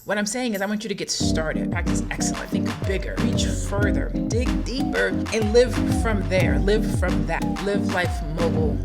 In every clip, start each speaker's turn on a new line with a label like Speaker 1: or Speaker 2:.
Speaker 1: What I'm saying is I want you to get started. Practice excellent. Think bigger. Reach further. Dig deeper and live from there. Live from that. Live life mogul.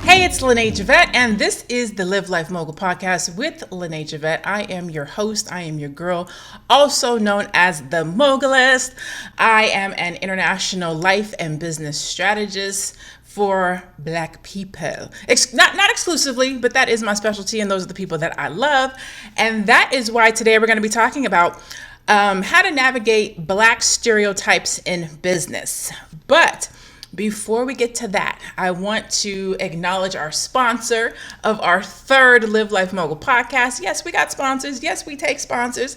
Speaker 1: Hey, it's Javet, and this is the Live Life Mogul podcast with Javet. I am your host. I am your girl, also known as the Mogulist. I am an international life and business strategist for Black people. Not exclusively, but that is my specialty, and those are the people that I love. And that is why today we're going to be talking about how to navigate Black stereotypes in business. But before we get to that, I want to acknowledge our sponsor of our third Live Life Mogul podcast. Yes, we got sponsors. Yes, we take sponsors.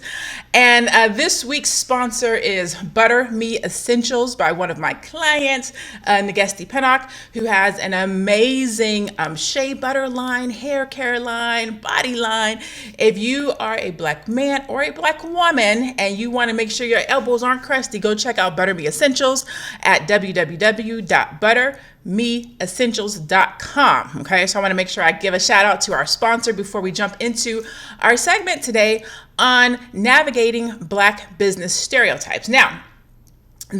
Speaker 1: And this week's sponsor is Butter Me Essentials by one of my clients, Nagesti Pennock, who has an amazing shea butter line, hair care line, body line. If you are a Black man or a Black woman and you want to make sure your elbows aren't crusty, go check out Butter Me Essentials at www.buttermeessentials.com. Okay, so I want to make sure I give a shout out to our sponsor before we jump into our segment today on navigating Black business stereotypes. Now,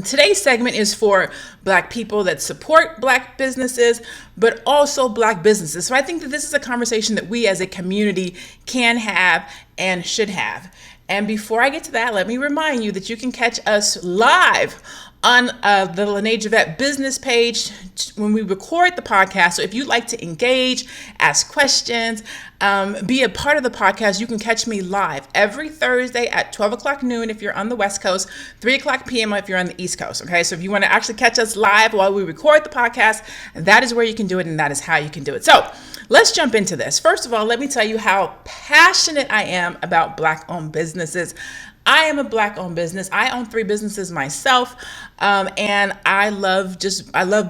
Speaker 1: today's segment is for Black people that support Black businesses, but also Black businesses. So I think that this is a conversation that we as a community can have and should have. And before I get to that, let me remind you that you can catch us live on the Lene Javet business page when we record the podcast. So if you'd like to engage, ask questions, be a part of the podcast, you can catch me live every Thursday at 12 o'clock noon if you're on the West Coast, 3 o'clock p.m. if you're on the East Coast. Okay, so if you want to actually catch us live while we record the podcast, that is where you can do it, and that is how you can do it. So let's jump into this. First of all, let me tell you how passionate I am about Black-owned businesses. I am a Black-owned business. I own 3 businesses myself, and I love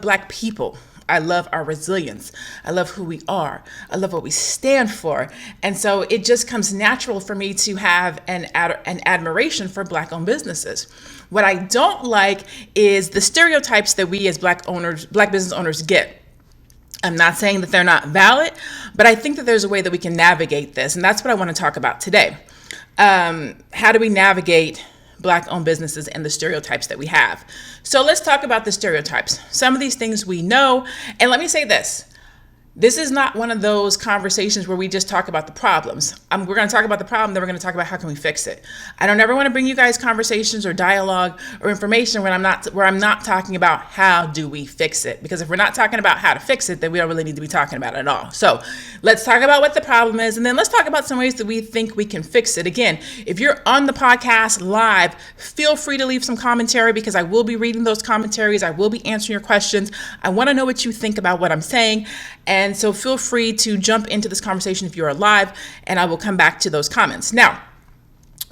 Speaker 1: Black people. I love our resilience. I love who we are. I love what we stand for. And so it just comes natural for me to have an admiration for Black-owned businesses. What I don't like is the stereotypes that we as Black business owners get. I'm not saying that they're not valid, but I think that there's a way that we can navigate this, and that's what I want to talk about today. How do we navigate Black-owned businesses and the stereotypes that we have? So let's talk about the stereotypes. Some of these things we know, and let me say this. This is not one of those conversations where we just talk about the problems. We're going to talk about the problem, then we're going to talk about how can we fix it. I don't ever want to bring you guys conversations or dialogue or information where I'm not talking about how do we fix it. Because if we're not talking about how to fix it, then we don't really need to be talking about it at all. So let's talk about what the problem is, and then let's talk about some ways that we think we can fix it. Again, if you're on the podcast live, feel free to leave some commentary because I will be reading those commentaries. I will be answering your questions. I want to know what you think about what I'm saying. And so feel free to jump into this conversation if you are live, and I will come back to those comments. Now,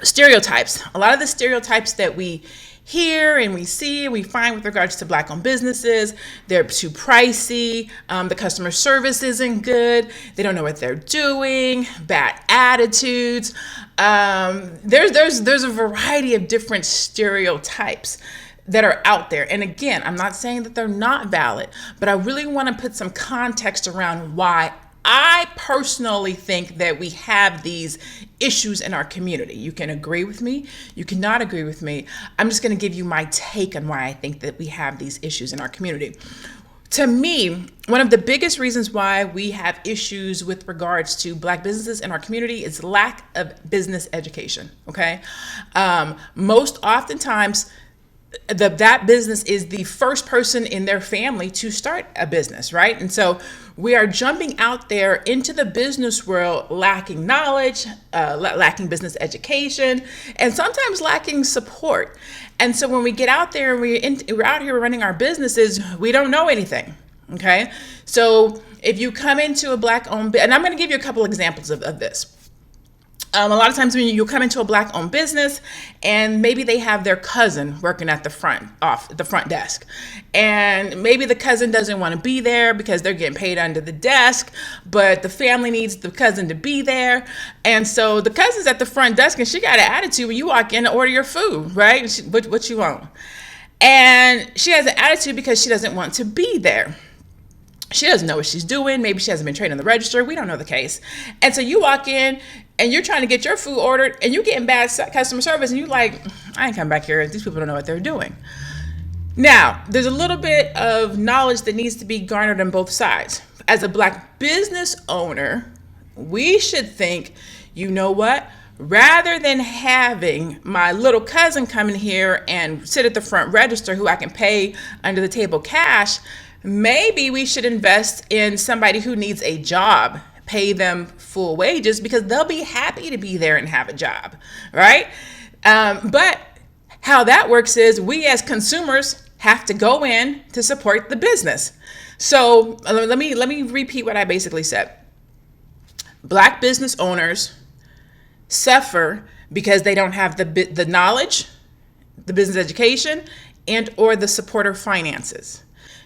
Speaker 1: stereotypes. A lot of the stereotypes that we hear and we see and we find with regards to Black-owned businesses, they're too pricey, the customer service isn't good, they don't know what they're doing, bad attitudes. There's a variety of different stereotypes that are out there. And again, I'm not saying that they're not valid, but I really want to put some context around why I personally think that we have these issues in our community. You can agree with me, you cannot agree with me. I'm just going to give you my take on why I think that we have these issues in our community. To me, one of the biggest reasons why we have issues with regards to Black businesses in our community is lack of business education, okay? Most oftentimes, that business is the first person in their family to start a business, right? And so we are jumping out there into the business world lacking knowledge, lacking business education, and sometimes lacking support. And so when we get out there and we're out here running our businesses, we don't know anything, okay? So if you come into a Black-owned, and I'm going to give you a couple examples of this. A lot of times when you come into a Black-owned business and maybe they have their cousin working at the front desk, and maybe the cousin doesn't want to be there because they're getting paid under the desk, but the family needs the cousin to be there. And so the cousin's at the front desk and she got an attitude when you walk in to order your food, right? What you want? And she has an attitude because she doesn't want to be there. She doesn't know what she's doing. Maybe she hasn't been trained on the register. We don't know the case. And so you walk in and you're trying to get your food ordered and you're getting bad customer service, and you're like, I ain't come back here. These people don't know what they're doing. Now, there's a little bit of knowledge that needs to be garnered on both sides. As a Black business owner, we should think, you know what? Rather than having my little cousin come in here and sit at the front register who I can pay under the table cash, maybe we should invest in somebody who needs a job, pay them full wages, because they'll be happy to be there and have a job, right? But how that works is we as consumers have to go in to support the business. So let me repeat what I basically said. Black business owners suffer because they don't have the knowledge, the business education, and or the supporter finances.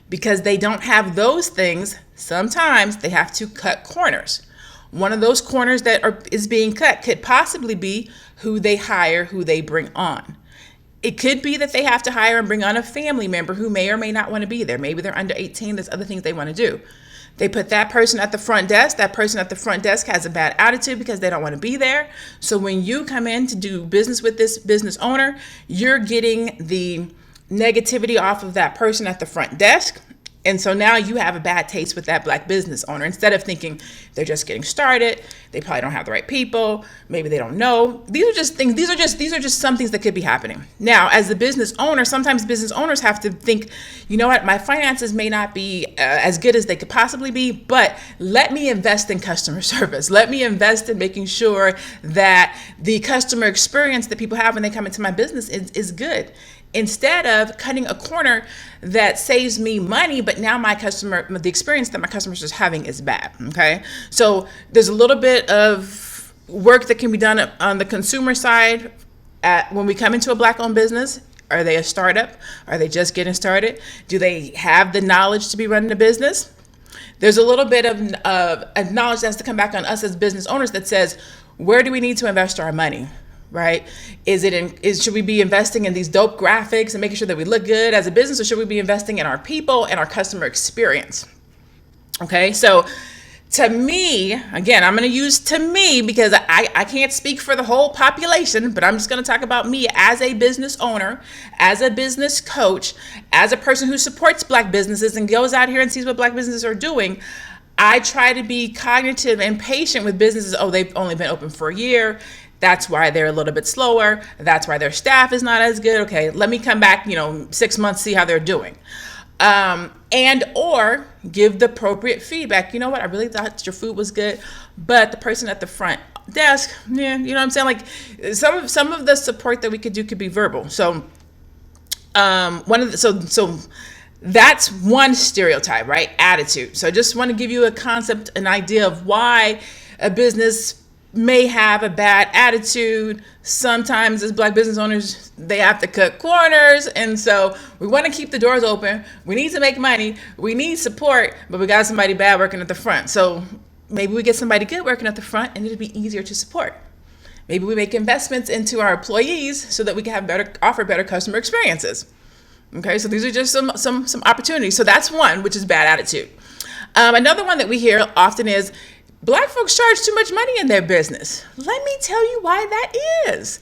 Speaker 1: Because they don't have those things, sometimes they have to cut corners. One of those corners that is being cut could possibly be who they hire, who they bring on. It could be that they have to hire and bring on a family member who may or may not want to be there. Maybe they're under 18, there's other things they want to do. They put that person at the front desk. That person at the front desk has a bad attitude because they don't want to be there. So when you come in to do business with this business owner, you're getting the negativity off of that person at the front desk. And so now you have a bad taste with that Black business owner. Instead of thinking they're just getting started, they probably don't have the right people, maybe they don't know. These are just things. These are just some things that could be happening. Now, as the business owner, sometimes business owners have to think, you know what, my finances may not be as good as they could possibly be, but let me invest in customer service. Let me invest in making sure that the customer experience that people have when they come into my business is good. Instead of cutting a corner that saves me money, but now the experience that my customers are having is bad, okay? So there's a little bit of work that can be done on the consumer side when we come into a Black-owned business. Are they a startup? Are they just getting started? Do they have the knowledge to be running a business? There's a little bit of knowledge that has to come back on us as business owners that says, where do we need to invest our money? Right? Should we be investing in these dope graphics and making sure that we look good as a business, or should we be investing in our people and our customer experience? Okay, so to me, again, I'm going to use to me because I can't speak for the whole population, but I'm just going to talk about me as a business owner, as a business coach, as a person who supports Black businesses and goes out here and sees what Black businesses are doing. I try to be cognitive and patient with businesses. Oh, they've only been open for a year. That's why they're a little bit slower. That's why their staff is not as good. Okay, let me come back, 6 months, see how they're doing. And or give the appropriate feedback. You know what? I really thought your food was good, but the person at the front desk, yeah, you know what I'm saying? Like some of the support that we could do could be verbal. So so that's one stereotype, right? Attitude. So I just want to give you a concept, an idea of why a business may have a bad attitude. Sometimes as Black business owners, they have to cut corners. And so we want to keep the doors open. We need to make money. We need support, but we got somebody bad working at the front. So maybe we get somebody good working at the front and it'll be easier to support. Maybe we make investments into our employees so that we can have offer better customer experiences. Okay, so these are just some opportunities. So that's one, which is bad attitude. Another one that we hear often is, Black folks charge too much money in their business. Let me tell you why that is.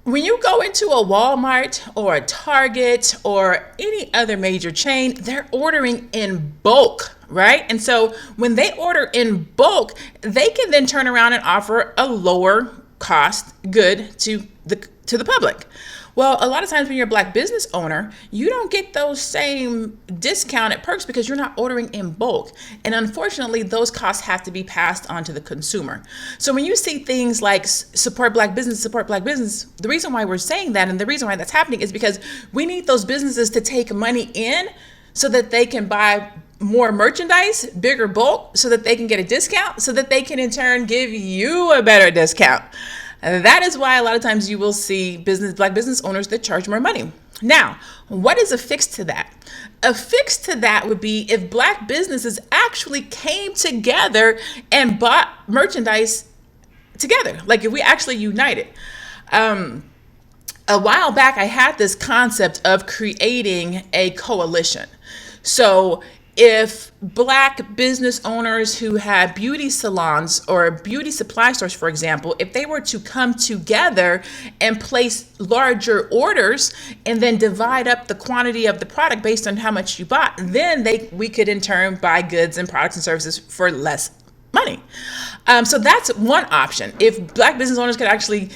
Speaker 1: When you go into a Walmart or a Target or any other major chain, they're ordering in bulk, right? And so when they order in bulk, they can then turn around and offer a lower cost good to the public. Well, a lot of times when you're a Black business owner, you don't get those same discounted perks because you're not ordering in bulk. And unfortunately, those costs have to be passed on to the consumer. So when you see things like support Black business, the reason why we're saying that and the reason why that's happening is because we need those businesses to take money in so that they can buy more merchandise, bigger bulk, so that they can get a discount, so that they can in turn give you a better discount. And that is why a lot of times you will see Black business owners that charge more money. Now, what is a fix to that? A fix to that would be if Black businesses actually came together and bought merchandise together, like if we actually united. A while back, I had this concept of creating a coalition. So if Black business owners who have beauty salons or beauty supply stores, for example, if they were to come together and place larger orders and then divide up the quantity of the product based on how much you bought, then we could in turn buy goods and products and services for less money. So that's one option. If Black business owners could actually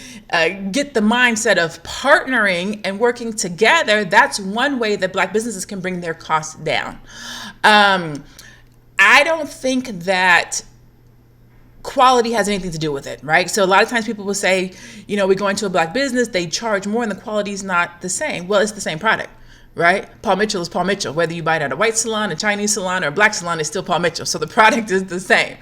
Speaker 1: get the mindset of partnering and working together, that's one way that Black businesses can bring their costs down. I don't think that quality has anything to do with it, right? So a lot of times people will say, we go into a Black business, they charge more and the quality is not the same. Well, it's the same product, right? Paul Mitchell is Paul Mitchell. Whether you buy it at a white salon, a Chinese salon, or a Black salon, it's still Paul Mitchell. So the product is the same.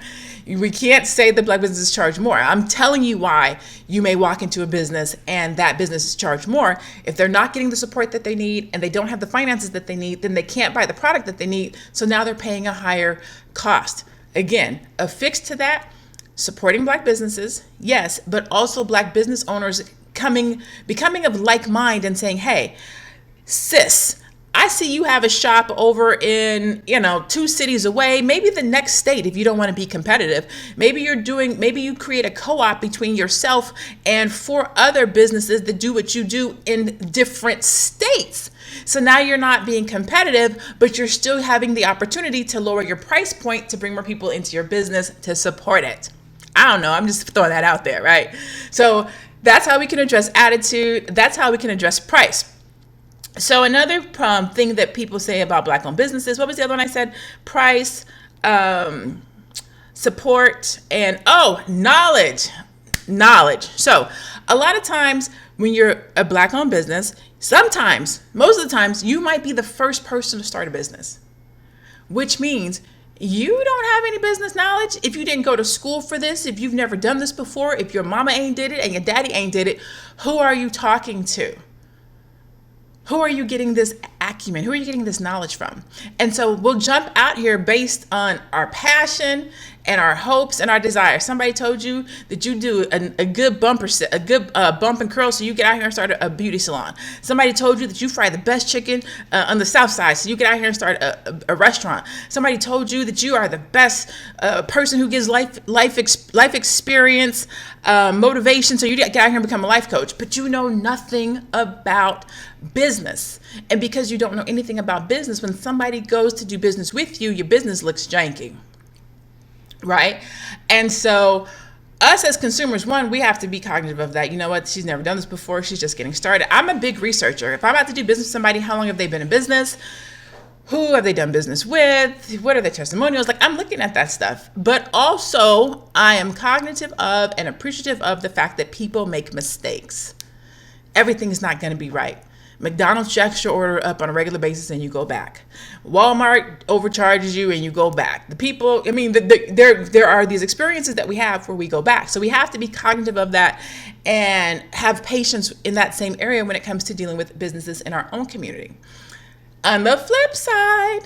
Speaker 1: We can't say that Black businesses charge more. I'm telling you why you may walk into a business and that business is charged more. If they're not getting the support that they need and they don't have the finances that they need, then they can't buy the product that they need. So now they're paying a higher cost. Again, a fix to that, supporting Black businesses, yes, but also Black business owners becoming of like mind and saying, hey, sis, I see you have a shop over in, 2 cities away, maybe the next state if you don't want to be competitive. Maybe you create a co-op between yourself and 4 other businesses that do what you do in different states. So now you're not being competitive, but you're still having the opportunity to lower your price point to bring more people into your business to support it. I don't know. I'm just throwing that out there, right? So that's how we can address attitude. That's how we can address price. So another thing that people say about Black-owned businesses, what was the other one I said? Price, support, and knowledge. So a lot of times when you're a Black-owned business, most of the times, you might be the first person to start a business, which means you don't have any business knowledge. If you didn't go to school for this, if you've never done this before, if your mama ain't did it and your daddy ain't did it, who are you talking to? Who are you getting this acumen? Who are you getting this knowledge from? And so we'll jump out here based on our passion and our hopes and our desires. Somebody told you that you do a good bump and curl, so you get out here and start a beauty salon. Somebody told you that you fry the best chicken on the South Side, so you get out here and start a restaurant. Somebody told you that you are the best person who gives life experience, motivation, so you get out here and become a life coach. But you know nothing about business. And because you don't know anything about business, when somebody goes to do business with you, your business looks janky. Right? And so us as consumers, one, we have to be cognitive of that. You know what? She's never done this before. She's just getting started. I'm a big researcher. If I'm about to do business with somebody, how long have they been in business? Who have they done business with? What are their testimonials? Like, I'm looking at that stuff. But also, I am cognitive of and appreciative of the fact that people make mistakes. Everything is not going to be right. McDonald's jacks your order up on a regular basis and you go back. Walmart overcharges you and you go back. The people, there are these experiences that we have where we go back. So we have to be cognitive of that and have patience in that same area when it comes to dealing with businesses in our own community. On the flip side,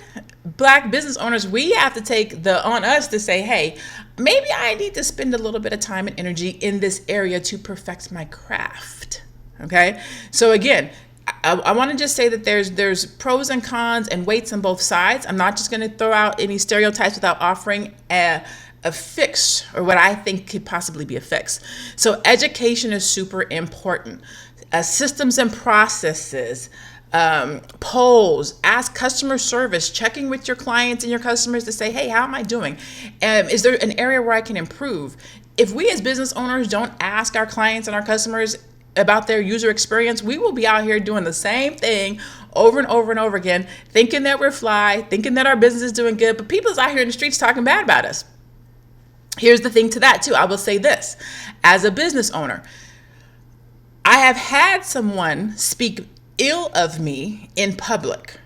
Speaker 1: Black business owners, we have to take on us to say, hey, maybe I need to spend a little bit of time and energy in this area to perfect my craft. Okay? So again, I want to just say that there's pros and cons and weights on both sides. I'm not just going to throw out any stereotypes without offering a fix or what I think could possibly be a fix. So education is super important. Systems and processes, polls, ask customer service, checking with your clients and your customers to say, hey, how am I doing? Is there an area where I can improve? If we as business owners don't ask our clients and our customers about their user experience, we will be out here doing the same thing over and over and over again, thinking that we're fly, thinking that our business is doing good, but people is out here in the streets talking bad about us. Here's the thing to that too. I will say this, as a business owner, I have had someone speak ill of me in public.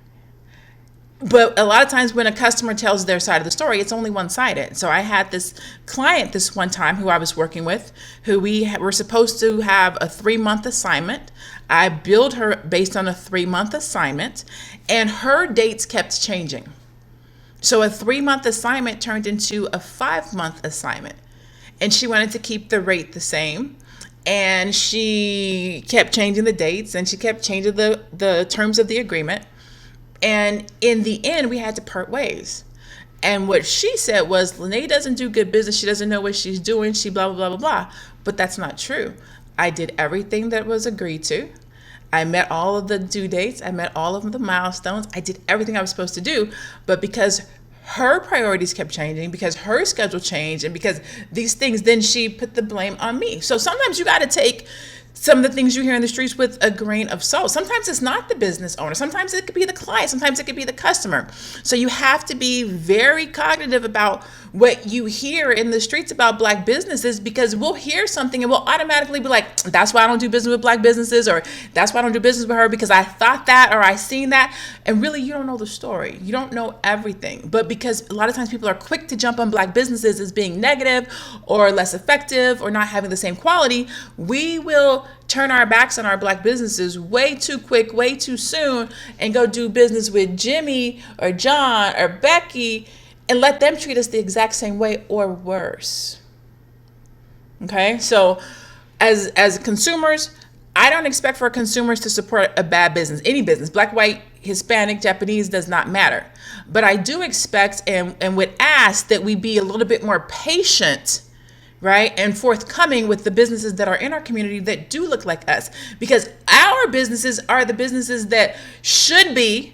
Speaker 1: But a lot of times when a customer tells their side of the story, it's only one-sided. So I had this client this one time who I was working with, who we were supposed to have a 3-month assignment. I billed her based on a 3-month assignment, and her dates kept changing. So a 3-month assignment turned into a 5-month assignment. And she wanted to keep the rate the same. And she kept changing the dates, and she kept changing the terms of the agreement. And in the end, we had to part ways. And what she said was, Lene doesn't do good business. She doesn't know what she's doing. She blah, blah, blah, blah, blah. But that's not true. I did everything that was agreed to. I met all of the due dates. I met all of the milestones. I did everything I was supposed to do. But because her priorities kept changing, because her schedule changed, and because these things, then she put the blame on me. So sometimes you got to take some of the things you hear in the streets with a grain of salt. Sometimes it's not the business owner. Sometimes it could be the client. Sometimes it could be the customer. So you have to be very cognitive about what you hear in the streets about Black businesses, because we'll hear something and we'll automatically be like, that's why I don't do business with Black businesses, or that's why I don't do business with her because I thought that, or I seen that. And really, you don't know the story. You don't know everything. But because a lot of times people are quick to jump on Black businesses as being negative or less effective or not having the same quality, we will turn our backs on our Black businesses way too quick, way too soon, and go do business with Jimmy or John or Becky and let them treat us the exact same way or worse. Okay, so as consumers, I don't expect for consumers to support a bad business, any business, Black, white, Hispanic, Japanese, does not matter. But I do expect and would ask that we be a little bit more patient, right, and forthcoming with the businesses that are in our community that do look like us, because our businesses are the businesses that should be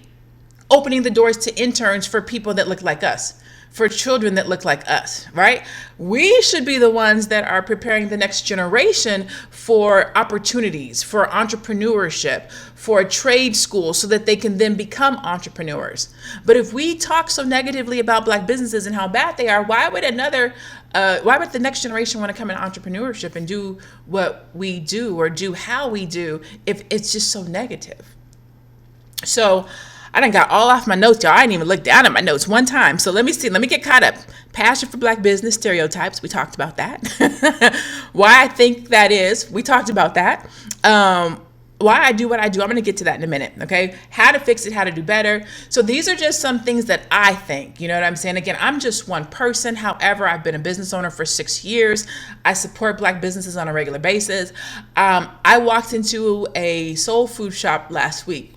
Speaker 1: opening the doors to interns for people that look like us, for children that look like us, right? We should be the ones that are preparing the next generation for opportunities, for entrepreneurship, for trade school, so that they can then become entrepreneurs. But if we talk so negatively about Black businesses and how bad they are, why would the next generation want to come in entrepreneurship and do what we do or do how we do if it's just so negative? So I done got all off my notes, y'all. I didn't even look down at my notes one time. So let me see. Let me get caught up. Passion for Black business, stereotypes. We talked about that. Why I think that is. We talked about that. Why I do what I do. I'm going to get to that in a minute. Okay. How to fix it, how to do better. So these are just some things that I think, you know what I'm saying? Again, I'm just one person. However, I've been a business owner for 6 years. I support Black businesses on a regular basis. I walked into a soul food shop last week,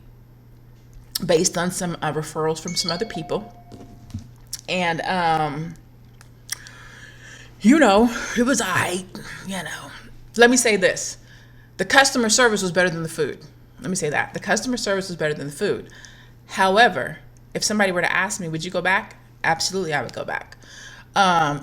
Speaker 1: based on some referrals from some other people. And, it was let me say this. The customer service was better than the food. Let me say that. The customer service was better than the food. However, if somebody were to ask me, would you go back? Absolutely, I would go back.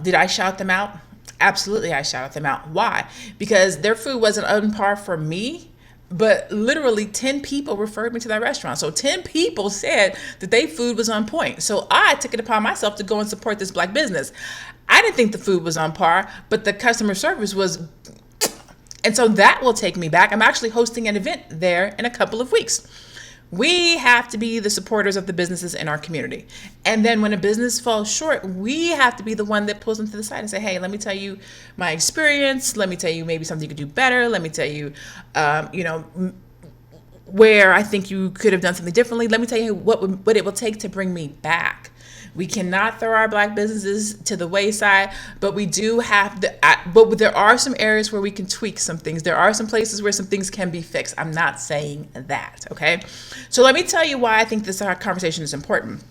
Speaker 1: Did I shout them out? Absolutely, I shouted them out. Why? Because their food wasn't on par for me, but literally 10 people referred me to that restaurant. So 10 people said that their food was on point. So I took it upon myself to go and support this Black business. I didn't think the food was on par, but the customer service was. And so that will take me back. I'm actually hosting an event there in a couple of weeks. We have to be the supporters of the businesses in our community. And then when a business falls short, we have to be the one that pulls them to the side and say, hey, let me tell you my experience. Let me tell you maybe something you could do better. Let me tell you, where I think you could have done something differently. Let me tell you what it will take to bring me back. We cannot throw our Black businesses to the wayside, but we do have but there are some areas where we can tweak some things. There are some places where some things can be fixed. I'm not saying that, okay? So let me tell you why I think this conversation is important.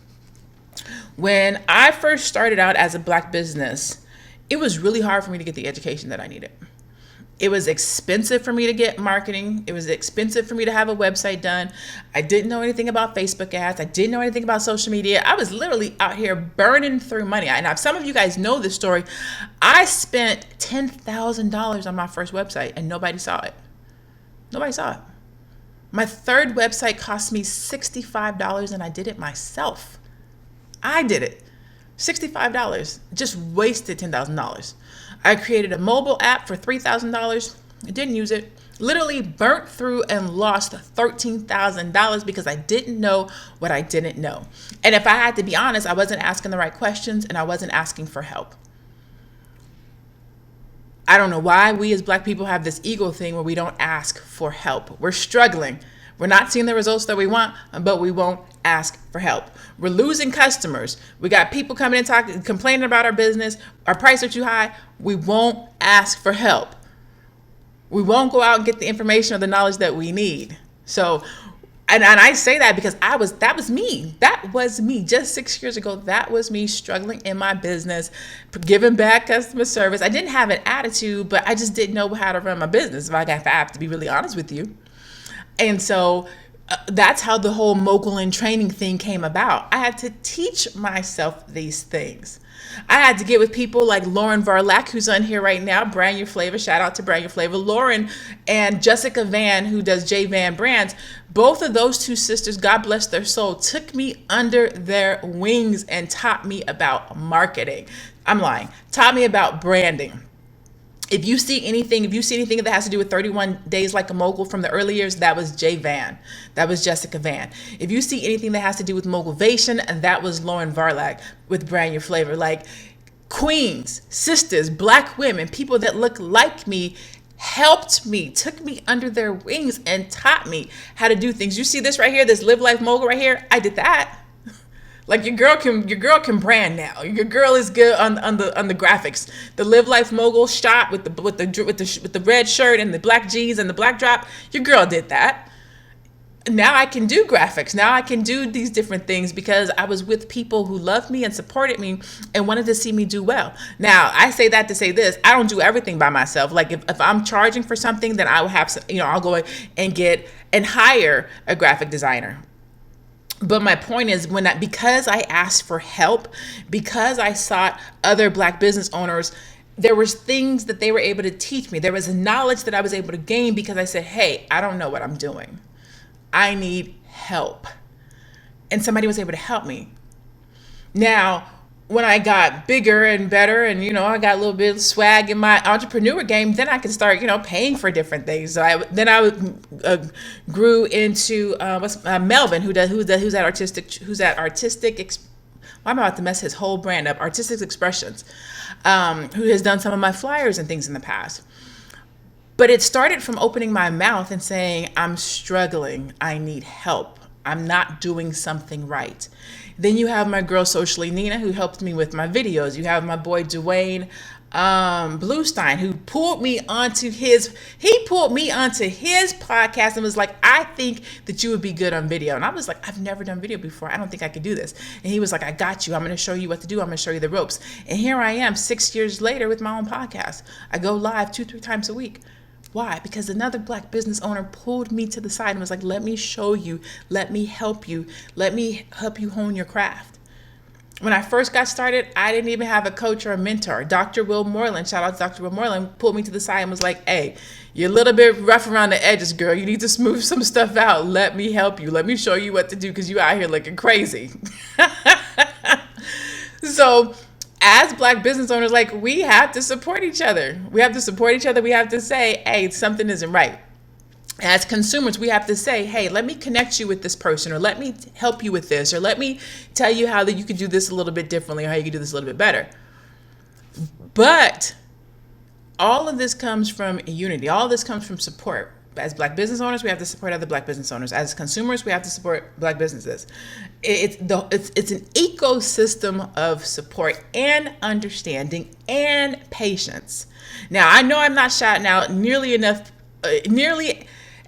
Speaker 1: When I first started out as a Black business, it was really hard for me to get the education that I needed. It was expensive for me to get marketing. It was expensive for me to have a website done. I didn't know anything about Facebook ads. I didn't know anything about social media. I was literally out here burning through money. And if some of you guys know this story, I spent $10,000 on my first website and nobody saw it. Nobody saw it. My third website cost me $65 and I did it myself. I did it. $65. Just wasted $10,000. I created a mobile app for $3,000. I didn't use it. Literally burnt through and lost $13,000 because I didn't know what I didn't know. And if I had to be honest, I wasn't asking the right questions and I wasn't asking for help. I don't know why we as Black people have this ego thing where we don't ask for help. We're struggling. We're not seeing the results that we want, but we won't ask for help. We're losing customers. We got people coming in talking, complaining about our business. Our prices are too high. We won't ask for help. We won't go out and get the information or the knowledge that we need. So And I say that because that was me. That was me just 6 years ago. That was me struggling in my business, giving back customer service. I didn't have an attitude, but I just didn't know how to run my business. If I have to be really honest with you. And so that's how the whole mogul and training thing came about. I had to teach myself these things. I had to get with people like Lauren Varlack, who's on here right now, Brand Your Flavor. Shout out to Brand Your Flavor. Lauren and Jessica Van, who does J Van Brands. Both of those two sisters, God bless their soul, took me under their wings and taught me about marketing. I'm lying. Taught me about branding. If you see anything that has to do with 31 Days Like a Mogul from the early years, that was Jay Van. That was Jessica Van. If you see anything that has to do with Mogulvation, that was Lauren Varlack with Brand Your Flavor. Like queens, sisters, black women, people that look like me, helped me, took me under their wings and taught me how to do things. You see this right here, this Live Life Mogul right here? I did that. Like your girl can brand now. Your girl is good on the graphics. The Live Life Mogul shot with the red shirt and the black jeans and the black drop. Your girl did that. Now I can do graphics. Now I can do these different things because I was with people who loved me and supported me and wanted to see me do well. Now I say that to say this: I don't do everything by myself. Like if I'm charging for something, then I will have some, I'll go and hire a graphic designer. But my point is, because I asked for help, because I sought other black business owners, there was things that they were able to teach me. There was knowledge that I was able to gain because I said, hey, I don't know what I'm doing. I need help. And somebody was able to help me. Now, when I got bigger and better and, I got a little bit of swag in my entrepreneur game, then I could start, paying for different things. So I grew into Melvin, who's at artistic. I'm about to mess his whole brand up. Artistic Expressions, who has done some of my flyers and things in the past. But it started from opening my mouth and saying, I'm struggling. I need help. I'm not doing something right. Then you have my girl Socially Nina, who helped me with my videos. You have my boy Dwayne Bluestein, who pulled me onto his podcast and was like, I think that you would be good on video. And I was like, I've never done video before. I don't think I could do this. And he was like, I got you. I'm going to show you what to do. I'm going to show you the ropes. And here I am 6 years later with my own podcast. I go live 2-3 times a week. Why? Because another black business owner pulled me to the side and was like, let me show you, let me help you hone your craft. When I first got started, I didn't even have a coach or a mentor. Dr. Will Moreland, shout out to Dr. Will Moreland, pulled me to the side and was like, hey, you're a little bit rough around the edges, girl. You need to smooth some stuff out. Let me help you. Let me show you what to do because you out here looking crazy. So as black business owners, we have to support each other. We have to support each other. We have to say, hey, something isn't right. As consumers, we have to say, hey, let me connect you with this person, or let me help you with this, or let me tell you how that you could do this a little bit differently, or how you could do this a little bit better. But all of this comes from unity. All of this comes from support. As black business owners, we have to support other black business owners. As consumers, we have to support black businesses. It's an ecosystem of support and understanding and patience. Now, I know I'm not shouting out nearly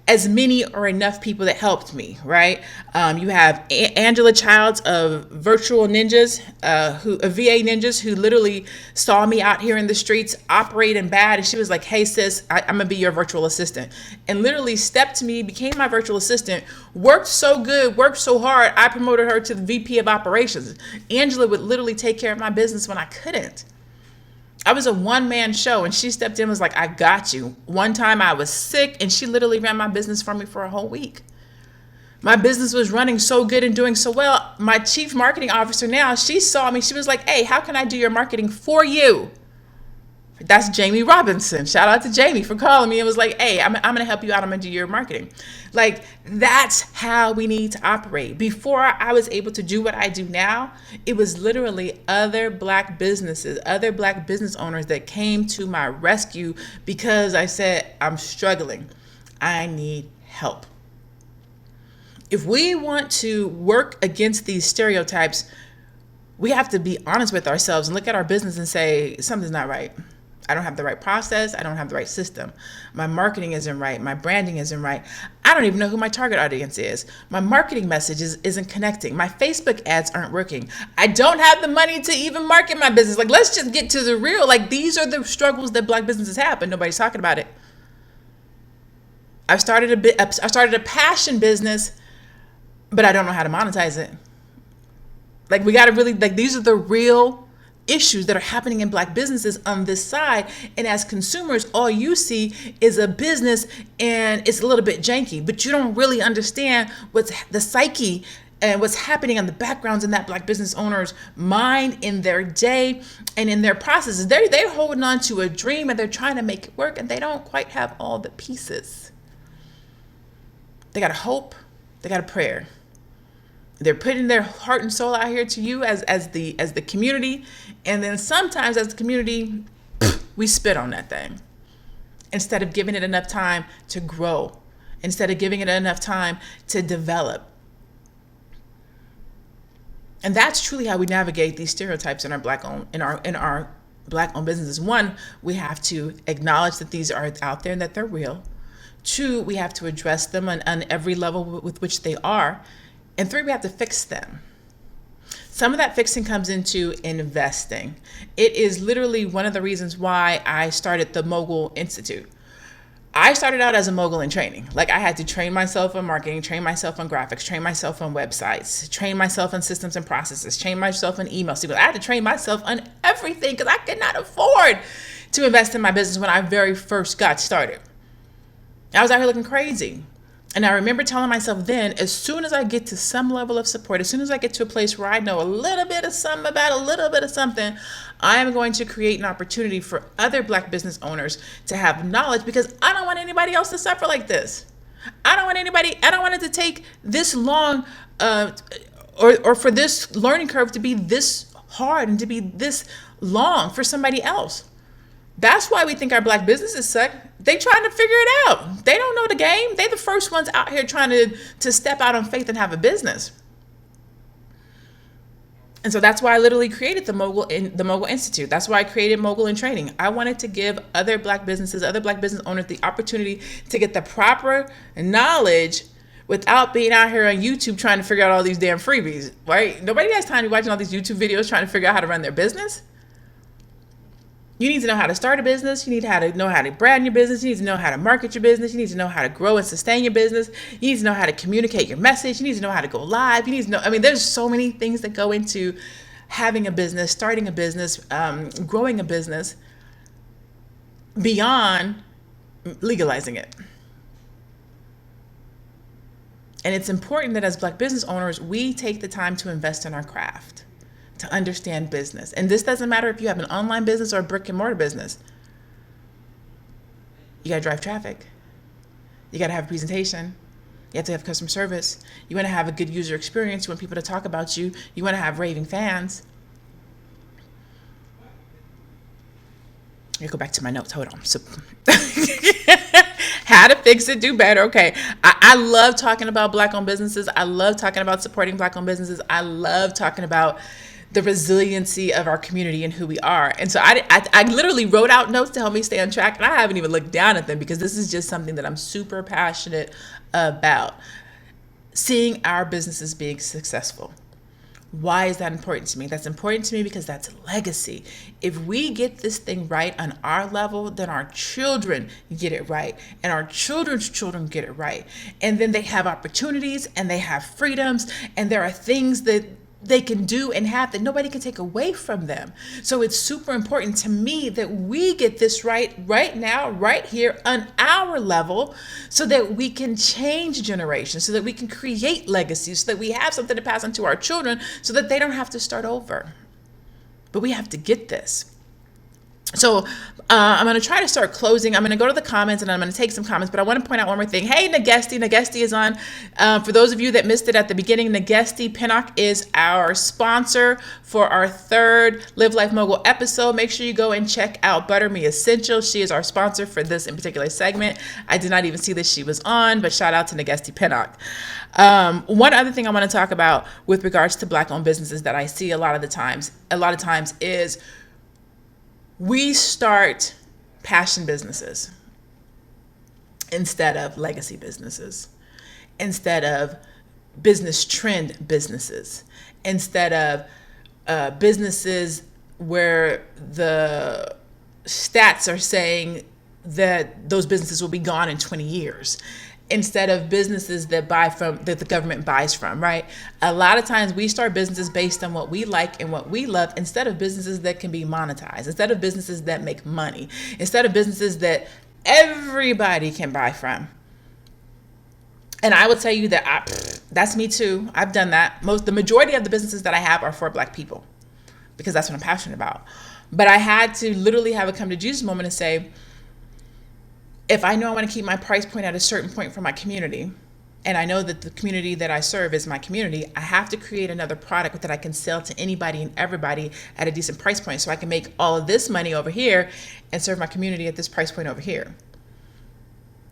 Speaker 1: as many or enough people that helped me, right? You have Angela Childs of Virtual Ninjas, VA Ninjas, who literally saw me out here in the streets operating bad. And she was like, hey, sis, I'm going to be your virtual assistant. And literally stepped to me, became my virtual assistant, worked so good, worked so hard, I promoted her to the VP of operations. Angela would literally take care of my business when I couldn't. I was a one-man show, and she stepped in and was like, I got you. One time I was sick, and she literally ran my business for me for a whole week. My business was running so good and doing so well. My chief marketing officer now, she saw me. She was like, hey, how can I do your marketing for you? That's Jamie Robinson. Shout out to Jamie for calling me and was like, hey, I'm going to help you out. I'm going to do your marketing. That's how we need to operate. Before I was able to do what I do now, it was literally other black businesses, other black business owners that came to my rescue because I said, I'm struggling. I need help. If we want to work against these stereotypes, we have to be honest with ourselves and look at our business and say, something's not right. I don't have the right process. I don't have the right system. My marketing isn't right. My branding isn't right. I don't even know who my target audience is. My marketing message isn't connecting. My Facebook ads aren't working. I don't have the money to even market my business. Like, let's just get to the real. Like, these are the struggles that Black businesses have, but nobody's talking about it. I started a passion business, but I don't know how to monetize it. Like, we got to really, like, these are the real issues that are happening in Black businesses on this side. And as consumers, all you see is a business and it's a little bit janky, but you don't really understand what's the psyche and what's happening on the backgrounds in that Black business owner's mind, in their day, and in their processes. They're holding on to a dream and they're trying to make it work, and they don't quite have all the pieces. They got a hope, they got a prayer. They're putting their heart and soul out here to you as the community, and then sometimes as the community, we spit on that thing instead of giving it enough time to grow, instead of giving it enough time to develop. And that's truly how we navigate these stereotypes in our Black-owned businesses. One, we have to acknowledge that these are out there and that they're real. Two, we have to address them on every level with which they are. And three, we have to fix them. Some of that fixing comes into investing. It is literally one of the reasons why I started the Mogul Institute. I started out as a mogul in training. Like, I had to train myself on marketing, train myself on graphics, train myself on websites, train myself on systems and processes, train myself on email sequence. I had to train myself on everything because I could not afford to invest in my business when I very first got started. I was out here looking crazy. And I remember telling myself then, as soon as I get to some level of support, as soon as I get to a place where I know a little bit of something about a little bit of something, I am going to create an opportunity for other Black business owners to have knowledge, because I don't want anybody else to suffer like this. I don't want it to take this long or for this learning curve to be this hard and to be this long for somebody else. That's why we think our Black businesses suck. They trying to figure it out. They don't know the game. They the first ones out here trying to step out on faith and have a business. And so that's why I literally created the Mogul Institute. That's why I created Mogul in Training. I wanted to give other Black businesses, other Black business owners the opportunity to get the proper knowledge without being out here on YouTube trying to figure out all these damn freebies, right? Nobody has time to be watching all these YouTube videos trying to figure out how to run their business. You need to know how to start a business. You need to know how to brand your business. You need to know how to market your business. You need to know how to grow and sustain your business. You need to know how to communicate your message. You need to know how to go live. You need to know, there's so many things that go into having a business, starting a business, growing a business beyond legalizing it. And it's important that as Black business owners, we take the time to invest in our craft, to understand business. And this doesn't matter if you have an online business or a brick and mortar business. You got to drive traffic. You got to have a presentation. You have to have customer service. You want to have a good user experience. You want people to talk about you. You want to have raving fans. Let me go back to my notes. Hold on. So how to fix it, do better. Okay. I love talking about Black-owned businesses. I love talking about supporting Black-owned businesses. I love talking about the resiliency of our community and who we are. And so I literally wrote out notes to help me stay on track, and I haven't even looked down at them because this is just something that I'm super passionate about. Seeing our businesses being successful. Why is that important to me? That's important to me because that's legacy. If we get this thing right on our level, then our children get it right, and our children's children get it right. And then they have opportunities and they have freedoms, and there are things that they can do and have that nobody can take away from them. So it's super important to me that we get this right now, right here on our level, so that we can change generations, so that we can create legacies, so that we have something to pass on to our children, so that they don't have to start over. But we have to get this. So I'm going to try to start closing. I'm going to go to the comments and I'm going to take some comments, but I want to point out one more thing. Hey, Nagesti is on. For those of you that missed it at the beginning, Nagesti Pinnock is our sponsor for our third Live Life Mogul episode. Make sure you go and check out Butter Me Essential. She is our sponsor for this in particular segment. I did not even see that she was on, but shout out to Nagesti Pinnock. One other thing I want to talk about with regards to Black-owned businesses that I see a lot of times is we start passion businesses instead of legacy businesses, instead of business trend businesses, instead of businesses where the stats are saying that those businesses will be gone in 20 years, instead of businesses that the government buys from, right? A lot of times we start businesses based on what we like and what we love, instead of businesses that can be monetized, instead of businesses that make money, instead of businesses that everybody can buy from. And I will tell you that that's me too. I've done that. The majority of the businesses that I have are for Black people, because that's what I'm passionate about. But I had to literally have a come to Jesus moment and say, if I know I want to keep my price point at a certain point for my community, and I know that the community that I serve is my community, I have to create another product that I can sell to anybody and everybody at a decent price point, so I can make all of this money over here and serve my community at this price point over here.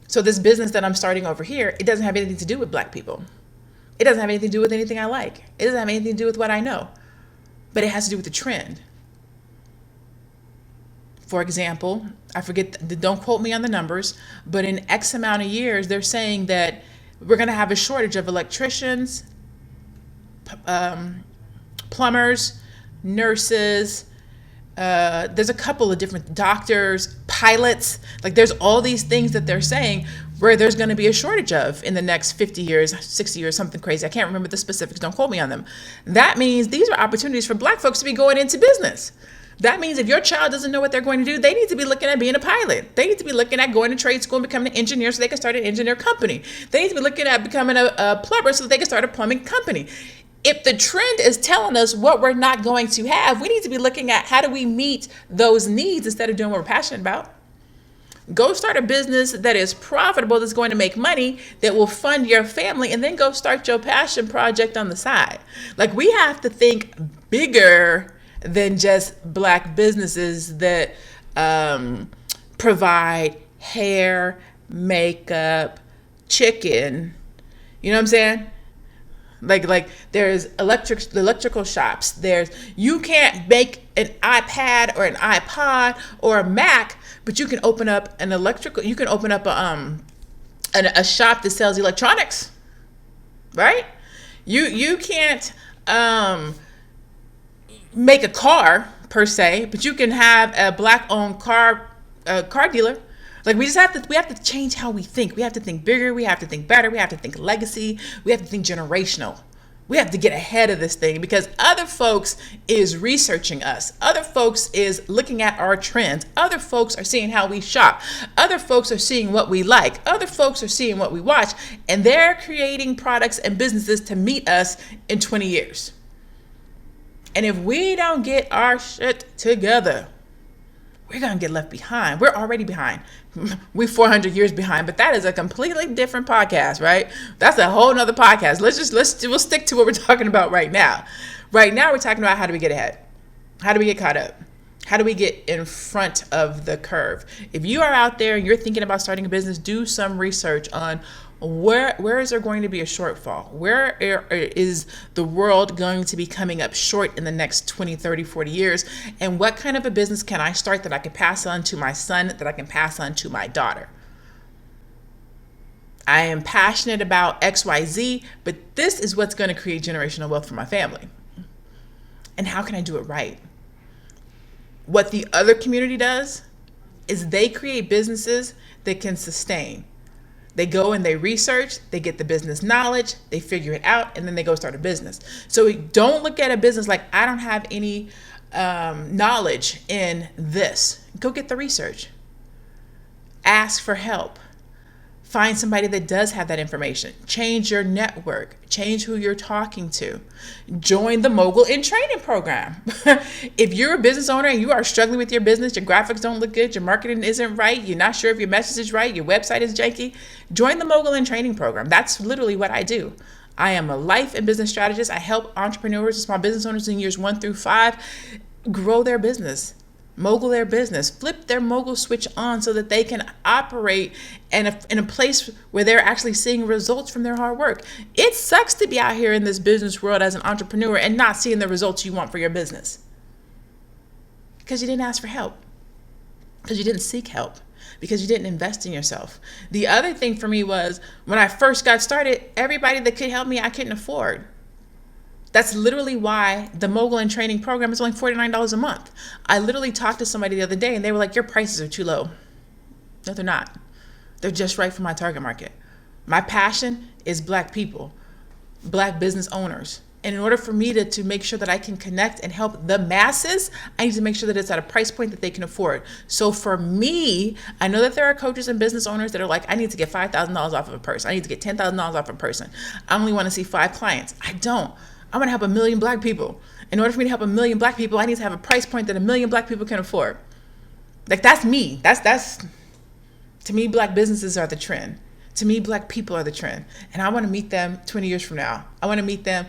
Speaker 1: So this business that I'm starting over here, it doesn't have anything to do with Black people. It doesn't have anything to do with anything I like. It doesn't have anything to do with what I know. But it has to do with the trend. For example, I forget, don't quote me on the numbers, but in X amount of years, they're saying that we're going to have a shortage of electricians, plumbers, nurses. There's a couple of different doctors, pilots. Like, there's all these things that they're saying where there's going to be a shortage of in the next 50 years, 60 years, something crazy. I can't remember the specifics. Don't quote me on them. That means these are opportunities for Black folks to be going into business. That means if your child doesn't know what they're going to do, they need to be looking at being a pilot. They need to be looking at going to trade school and becoming an engineer so they can start an engineer company. They need to be looking at becoming a plumber so that they can start a plumbing company. If the trend is telling us what we're not going to have, we need to be looking at how do we meet those needs instead of doing what we're passionate about. Go start a business that is profitable, that's going to make money, that will fund your family, and then go start your passion project on the side. Like, we have to think bigger than just Black businesses that provide hair, makeup, chicken. You know what I'm saying? Like there's electrical shops. You can't make an iPad or an iPod or a Mac, but you can open up a shop that sells electronics, right? You can't make a car per se, but you can have a Black-owned car dealer. Like, we have to change how we think. We have to think bigger. We have to think better. We have to think legacy. We have to think generational. We have to get ahead of this thing, because other folks is researching us. Other folks is looking at our trends. Other folks are seeing how we shop. Other folks are seeing what we like. Other folks are seeing what we watch, and they're creating products and businesses to meet us in 20 years. And if we don't get our shit together, we're going to get left behind. We're already behind. We're 400 years behind, but that is a completely different podcast, right? That's a whole nother podcast. We'll stick to what we're talking about right now. Right now, we're talking about how do we get ahead? How do we get caught up? How do we get in front of the curve? If you are out there and you're thinking about starting a business, do some research on where is there going to be a shortfall? Where is the world going to be coming up short in the next 20, 30, 40 years? And what kind of a business can I start that I can pass on to my son, that I can pass on to my daughter? I am passionate about XYZ, but this is what's going to create generational wealth for my family. And how can I do it right? What the other community does is they create businesses that can sustain. They go and they research, they get the business knowledge, they figure it out, and then they go start a business. So don't look at a business like, I don't have any knowledge in this. Go get the research. Ask for help. Find somebody that does have that information. Change your network. Change who you're talking to. Join the Mogul in Training program. If you're a business owner and you are struggling with your business, your graphics don't look good, your marketing isn't right, you're not sure if your message is right, your website is janky, join the Mogul in Training program. That's literally what I do. I am a life and business strategist. I help entrepreneurs and small business owners in years 1 through 5 grow their business. Mogul their business, flip their mogul switch on so that they can operate in a place where they're actually seeing results from their hard work. It sucks to be out here in this business world as an entrepreneur and not seeing the results you want for your business because you didn't ask for help. because you didn't seek help, because you didn't invest in yourself. The other thing for me was when I first got started, everybody that could help me, I couldn't afford. That's literally why the mogul and training program is only $49 a month. I literally talked to somebody the other day and they were like, your prices are too low. No, they're not. They're just right for my target market. My passion is Black people, Black business owners. And in order for me to make sure that I can connect and help the masses, I need to make sure that it's at a price point that they can afford. So for me, I know that there are coaches and business owners that are like, I need to get $5,000 off of a person. I need to get $10,000 off of a person. I only want to see 5 clients. I don't. I want to help 1 million Black people. In order for me to help 1 million Black people, I need to have a price point that 1 million Black people can afford. Like, that's me. That's to me, Black businesses are the trend. To me, Black people are the trend. And I want to meet them 20 years from now. I want to meet them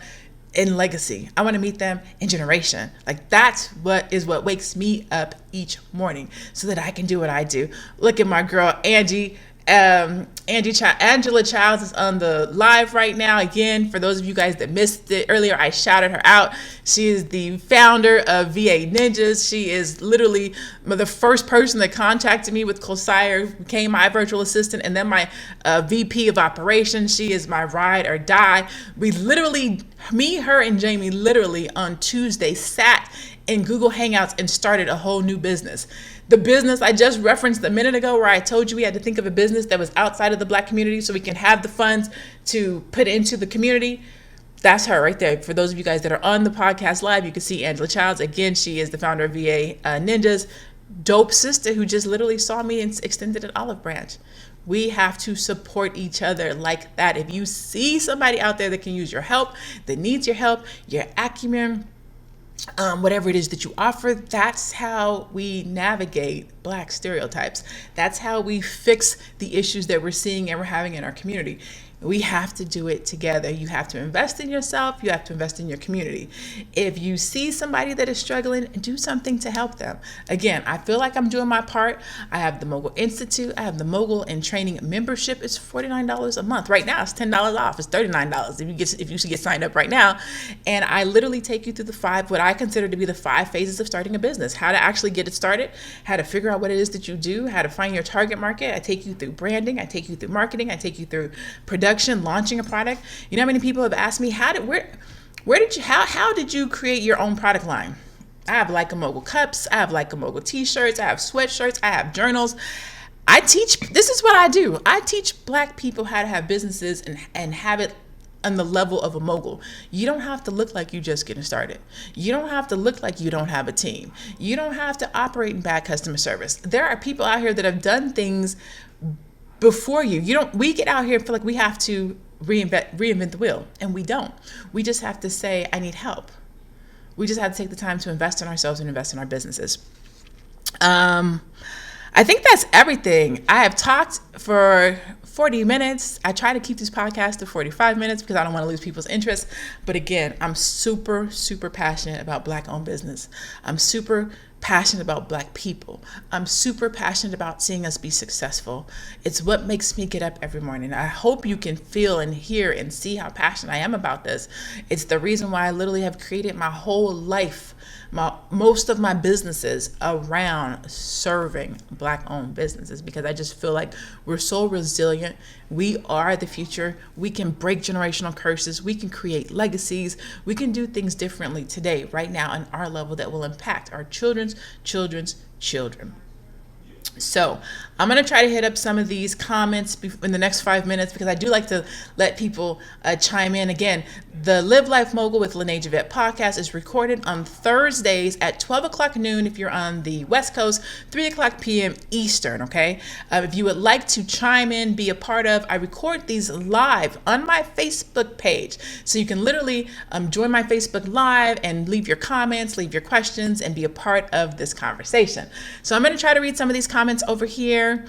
Speaker 1: in legacy. I want to meet them in generation. Like, that's what wakes me up each morning so that I can do what I do. Look at my girl, Angie. Angela Childs is on the live right now. Again, for those of you guys that missed it earlier, I shouted her out. She is the founder of VA Ninjas. She is literally the first person that contacted me with Cosire, became my virtual assistant, and then my VP of operations. She is my ride or die. We literally, me, her, and Jamie literally on Tuesday sat in Google Hangouts and started a whole new business. The business I just referenced a minute ago, where I told you we had to think of a business that was outside of the Black community so we can have the funds to put into the community. That's her right there. For those of you guys that are on the podcast live, you can see Angela Childs. Again, she is the founder of VA Ninjas. Dope sister who just literally saw me and extended an olive branch. We have to support each other like that. If you see somebody out there that can use your help, that needs your help, your acumen, whatever it is that you offer, that's how we navigate Black stereotypes. That's how we fix the issues that we're seeing and we're having in our community. We have to do it together. You have to invest in yourself. You have to invest in your community. If you see somebody that is struggling, do something to help them. Again, I feel like I'm doing my part. I have the Mogul Institute. I have the Mogul and Training membership. It's $49 a month. Right now, it's $10 off. It's $39 if you should get signed up right now. And I literally take you through what I consider to be the 5 phases of starting a business. How to actually get it started, how to figure out what it is that you do, how to find your target market. I take you through branding. I take you through marketing. I take you through production, launching a product. You know how many people have asked me, how did you create your own product line? I have Like a Mogul cups, I have Like a Mogul t-shirts, I have sweatshirts, I have journals. This is what I do. I teach Black people how to have businesses and have it on the level of a mogul. You don't have to look like you just getting started. You don't have to look like you don't have a team. You don't have to operate in bad customer service. There are people out here that have done things before you. We get out here and feel like we have to reinvent the wheel, and we don't. We just have to say, I need help. We just have to take the time to invest in ourselves and invest in our businesses. I think that's everything. I have talked for 40 minutes. I try to keep these podcasts to 45 minutes because I don't want to lose people's interest. But again, I'm super, super passionate about Black-owned business. I'm super passionate about Black people. I'm super passionate about seeing us be successful. It's what makes me get up every morning. I hope you can feel and hear and see how passionate I am about this. It's the reason why I literally have created my whole life, most of my businesses around serving Black-owned businesses, because I just feel like we're so resilient. We are the future. We can break generational curses. We can create legacies. We can do things differently today, right now, on our level that will impact our children's children. So I'm going to try to hit up some of these comments in the next 5 minutes, because I do like to let people chime in. Again, the Live Life Mogul with Lene Javet podcast is recorded on Thursdays at 12 o'clock noon if you're on the West Coast, 3 o'clock p.m. Eastern, okay? If you would like to chime in, be a part of, I record these live on my Facebook page. So you can literally join my Facebook Live and leave your comments, leave your questions, and be a part of this conversation. So I'm going to try to read some of these comments over here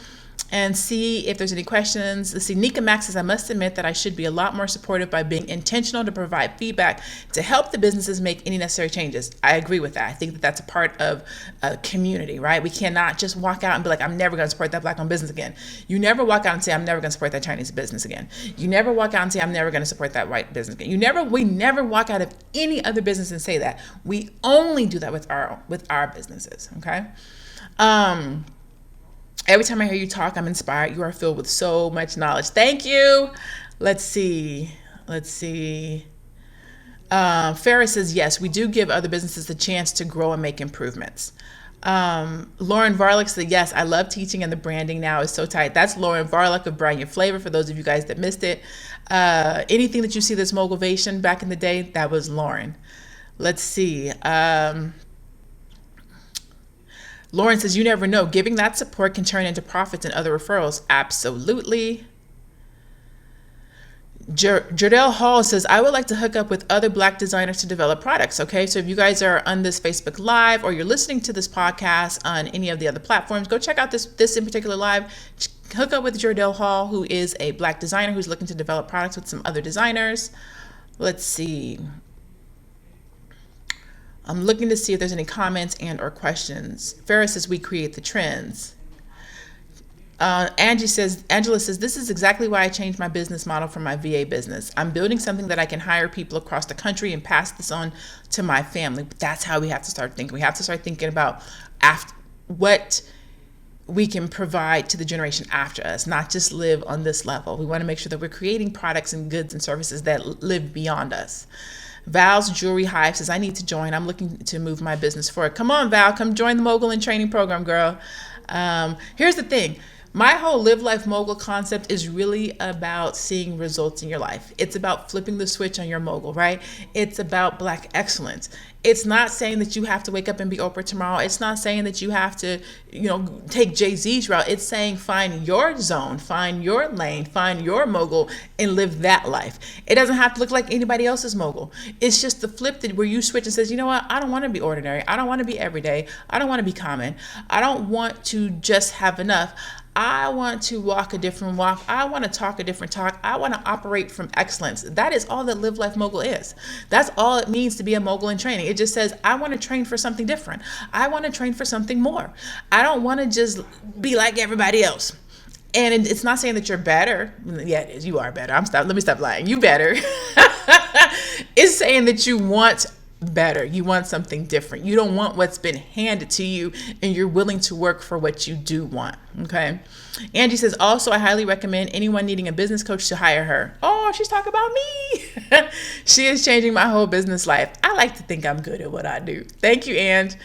Speaker 1: and see if there's any questions. Let's see. Nika Max says, I must admit that I should be a lot more supportive by being intentional to provide feedback to help the businesses make any necessary changes. I agree with that. I think that that's a part of a community, right? We cannot just walk out and be like, I'm never going to support that Black-owned business again. You never walk out and say, I'm never going to support that Chinese business again. You never walk out and say, I'm never going to support that white business again. We never walk out of any other business and say that. We only do that with our businesses, okay? Every time I hear you talk, I'm inspired. You are filled with so much knowledge. Thank you. Let's see. Ferris says, yes, we do give other businesses the chance to grow and make improvements. Lauren Varlick said, yes, I love teaching and the branding now is so tight. That's Lauren Varlick of Brilliant Flavor, for those of you guys that missed it. Anything that you see that's Mogulvation back in the day, that was Lauren. Let's see. Lauren says, you never know. Giving that support can turn into profits and other referrals. Absolutely. Jardell Hall says, I would like to hook up with other Black designers to develop products. Okay, so if you guys are on this Facebook Live or you're listening to this podcast on any of the other platforms, go check out this in particular live. Hook up with Jardell Hall, who is a Black designer who's looking to develop products with some other designers. Let's see. I'm looking to see if there's any comments and or questions. Ferris says, we create the trends. Angela says, this is exactly why I changed my business model from my VA business. I'm building something that I can hire people across the country and pass this on to my family. But that's how we have to start thinking. We have to start thinking about what we can provide to the generation after us, not just live on this level. We want to make sure that we're creating products and goods and services that live beyond us. Val's Jewelry Hive says, I need to join. I'm looking to move my business forward. Come on, Val, come join the Mogul and Training Program, girl. Here's the thing. My whole Live Life Mogul concept is really about seeing results in your life. It's about flipping the switch on your mogul, right? It's about Black excellence. It's not saying that you have to wake up and be Oprah tomorrow. It's not saying that you have to, take Jay-Z's route. It's saying find your zone, find your lane, find your mogul, and live that life. It doesn't have to look like anybody else's mogul. It's just the flip that where you switch and says, you know what? I don't want to be ordinary. I don't want to be everyday. I don't want to be common. I don't want to just have enough. I want to walk a different walk. I want to talk a different talk. I want to operate from excellence. That is all that Live Life Mogul is. That's all it means to be a mogul in training. It just says, I want to train for something different. I want to train for something more. I don't want to just be like everybody else. And it's not saying that you're better. Yeah, it is. You are better. Let me stop lying. You better. It's saying that you want better. You want something different. You don't want what's been handed to you, and you're willing to work for what you do want. Okay. Angie says, also, I highly recommend anyone needing a business coach to hire her. Oh, she's talking about me. She is changing my whole business life. I like to think I'm good at what I do. Thank you, Ange.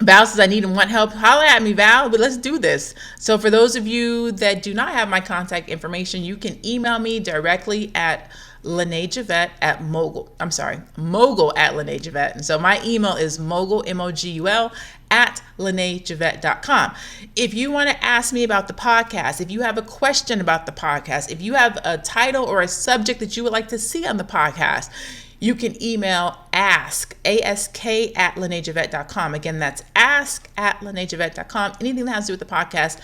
Speaker 1: Val says, I need and want help. Holla at me, Val, but let's do this. So for those of you that do not have my contact information, you can email me directly at Javet at mogul at Javet. And so my email is mogul, MOGUL, at LeneJavet.com. If you want to ask me about the podcast, if you have a question about the podcast, if you have a title or a subject that you would like to see on the podcast, you can email ask at LeneJavet.com. Again, that's ask at LeneJavet.com. Anything that has to do with the podcast,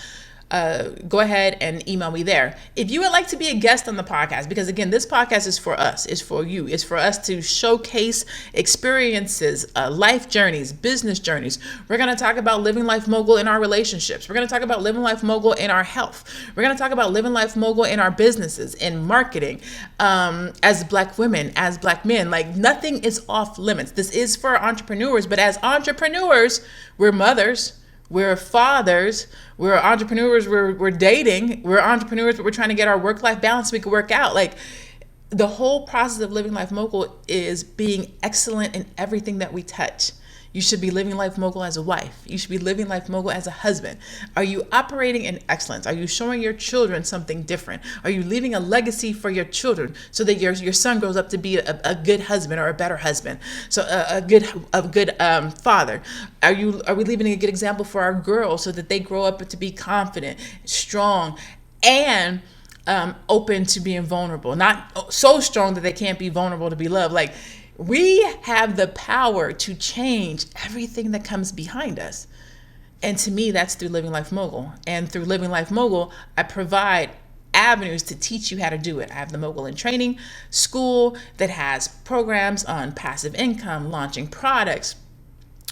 Speaker 1: go ahead and email me there. If you would like to be a guest on the podcast, because again, this podcast is for us, it's for you, it's for us to showcase experiences, life journeys, business journeys. We're going to talk about living life mogul in our relationships. We're going to talk about living life mogul in our health. We're going to talk about living life mogul in our businesses, in marketing, as Black women, as Black men. Like, nothing is off limits. This is for entrepreneurs, but as entrepreneurs, we're mothers, we're fathers, we're entrepreneurs, we're dating, we're entrepreneurs, but we're trying to get our work-life balance so we can work out. Like, the whole process of living life mogul is being excellent in everything that we touch. You should be living life mogul as a wife. You should be living life mogul as a husband. Are you operating in excellence? Are you showing your children something different? Are you leaving a legacy for your children so that your son grows up to be a good husband or a better husband? So a good father. Are we leaving a good example for our girls so that they grow up to be confident, strong, and open to being vulnerable? Not so strong that they can't be vulnerable to be loved. Like, we have the power to change everything that comes behind us. And to me, that's through Living Life Mogul. And through Living Life Mogul, I provide avenues to teach you how to do it. I have the Mogul in Training School that has programs on passive income, launching products,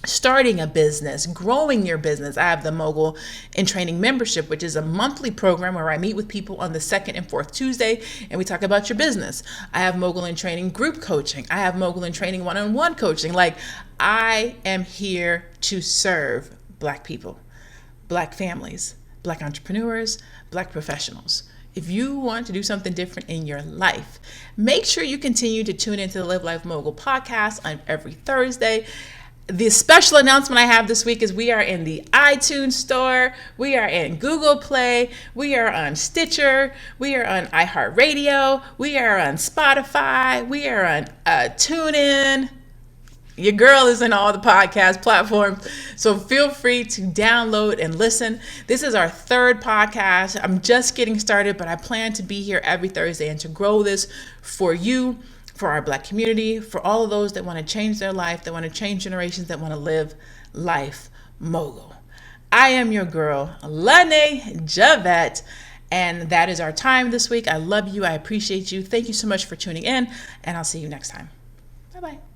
Speaker 1: starting a business, growing your business. I have the Mogul in Training membership, which is a monthly program where I meet with people on the second and fourth Tuesday, and we talk about your business. I have Mogul in Training group coaching. I have Mogul in Training one-on-one coaching. Like, I am here to serve Black people. Black families, Black entrepreneurs, Black professionals. If you want to do something different in your life, make sure you continue to tune into the Live Life Mogul podcast on every Thursday. The special announcement I have this week is we are in the iTunes store, we are in Google Play, we are on Stitcher, we are on iHeartRadio, we are on Spotify, we are on TuneIn. Your girl is in all the podcast platforms, so feel free to download and listen. This is our third podcast. I'm just getting started, but I plan to be here every Thursday and to grow this for you, for our Black community, for all of those that want to change their life, that want to change generations, that want to live life mogul. I am your girl, Lene Javet, and that is our time this week. I love you. I appreciate you. Thank you so much for tuning in, and I'll see you next time. Bye-bye.